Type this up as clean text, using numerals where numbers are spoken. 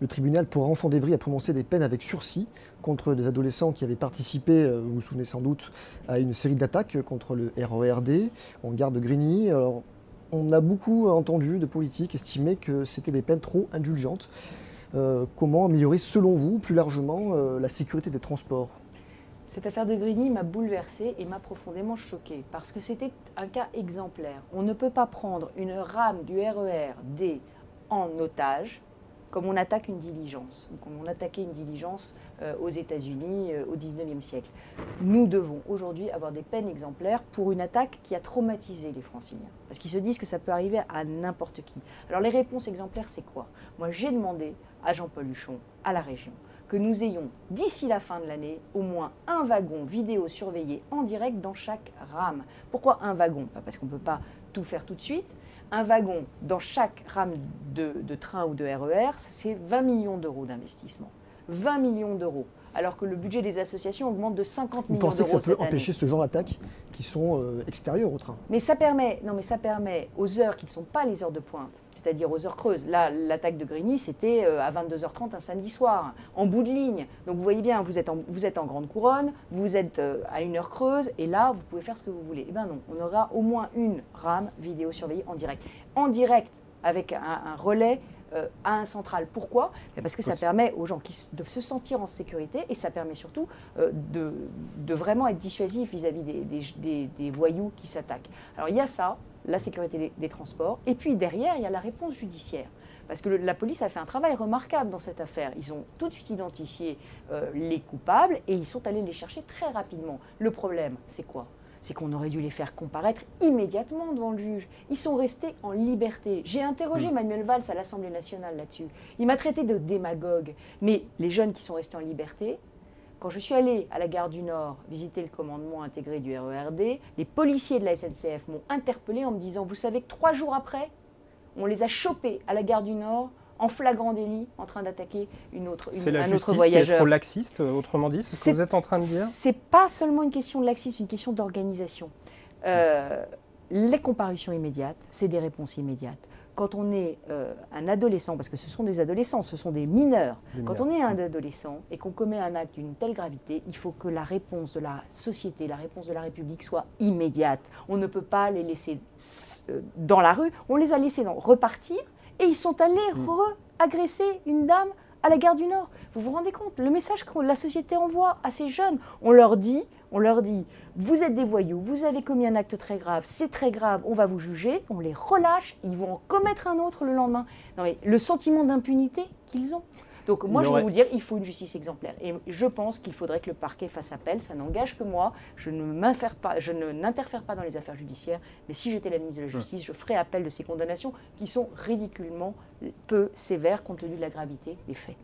Le tribunal pour enfants d'Evry a prononcé des peines avec sursis contre des adolescents qui avaient participé, vous vous souvenez sans doute, à une série d'attaques contre le RERD en gare de Grigny. Alors, on a beaucoup entendu de politiques estimer que c'était des peines trop indulgentes. Comment améliorer, selon vous, plus largement, la sécurité des transports? Cette affaire de Grigny m'a bouleversée et m'a profondément choquée parce que c'était un cas exemplaire. On ne peut pas prendre une rame du RERD en otage comme on attaque une diligence, ou comme on attaquait une diligence aux États-Unis au XIXe siècle. Nous devons aujourd'hui avoir des peines exemplaires pour une attaque qui a traumatisé les Franciliens. Parce qu'ils se disent que ça peut arriver à n'importe qui. Alors les réponses exemplaires, c'est quoi? Moi, j'ai demandé à Jean-Paul Huchon, à la région, que nous ayons, d'ici la fin de l'année, au moins un wagon vidéo surveillé en direct dans chaque rame. Pourquoi un wagon? Parce qu'on ne peut pas tout faire tout de suite. Un wagon dans chaque rame de train ou de RER, c'est 20 millions d'euros d'investissement. 20 millions d'euros. Alors que le budget des associations augmente de 50 millions d'euros cette année. Vous pensez que ça peut empêcher ce genre d'attaques qui sont extérieures au train? Mais ça permet, non mais ça permet aux heures qui ne sont pas les heures de pointe, c'est-à-dire aux heures creuses. Là, l'attaque de Grigny, c'était à 22h30 un samedi soir, en bout de ligne. Donc vous voyez bien, vous êtes en grande couronne, vous êtes à une heure creuse, et là, vous pouvez faire ce que vous voulez. Eh bien non, on aura au moins une rame vidéo surveillée en direct. En direct, avec un relais à un central. Pourquoi? Parce que ça permet aux gens de se sentir en sécurité et ça permet surtout de vraiment être dissuasif vis-à-vis des voyous qui s'attaquent. Alors il y a ça, la sécurité des transports, et puis derrière, il y a la réponse judiciaire. Parce que la police a fait un travail remarquable dans cette affaire. Ils ont tout de suite identifié les coupables et ils sont allés les chercher très rapidement. Le problème, c'est quoi? C'est qu'on aurait dû les faire comparaître immédiatement devant le juge. Ils sont restés en liberté. J'ai interrogé Manuel Valls à l'Assemblée nationale là-dessus. Il m'a traité de démagogue. Mais les jeunes qui sont restés en liberté, quand je suis allée à la gare du Nord visiter le commandement intégré du RERD, les policiers de la SNCF m'ont interpellé en me disant « Vous savez que 3 jours après, on les a chopés à la gare du Nord en flagrant délit, en train d'attaquer un autre voyageur. » C'est la justice qui est trop laxiste, autrement dit, c'est ce que vous êtes en train de dire? C'est pas seulement une question de laxisme, c'est une question d'organisation. Les comparutions immédiates, c'est des réponses immédiates. Quand on est un adolescent, parce que ce sont des adolescents, ce sont des mineurs, quand on est un adolescent et qu'on commet un acte d'une telle gravité, il faut que la réponse de la société, la réponse de la République soit immédiate. On ne peut pas les laisser dans la rue, on les a laissés repartir et ils sont allés agresser une dame à la gare du Nord. Vous vous rendez compte, le message que la société envoie à ces jeunes, on leur dit, vous êtes des voyous, vous avez commis un acte très grave, c'est très grave, on va vous juger, on les relâche, ils vont en commettre un autre le lendemain. Non mais le sentiment d'impunité qu'ils ont. Donc moi je vais vous dire, il faut une justice exemplaire. Et je pense qu'il faudrait que le parquet fasse appel, ça n'engage que moi, je n'interfère pas dans les affaires judiciaires, mais si j'étais la ministre de la Justice, je ferais appel de ces condamnations qui sont ridiculement peu sévères compte tenu de la gravité des faits.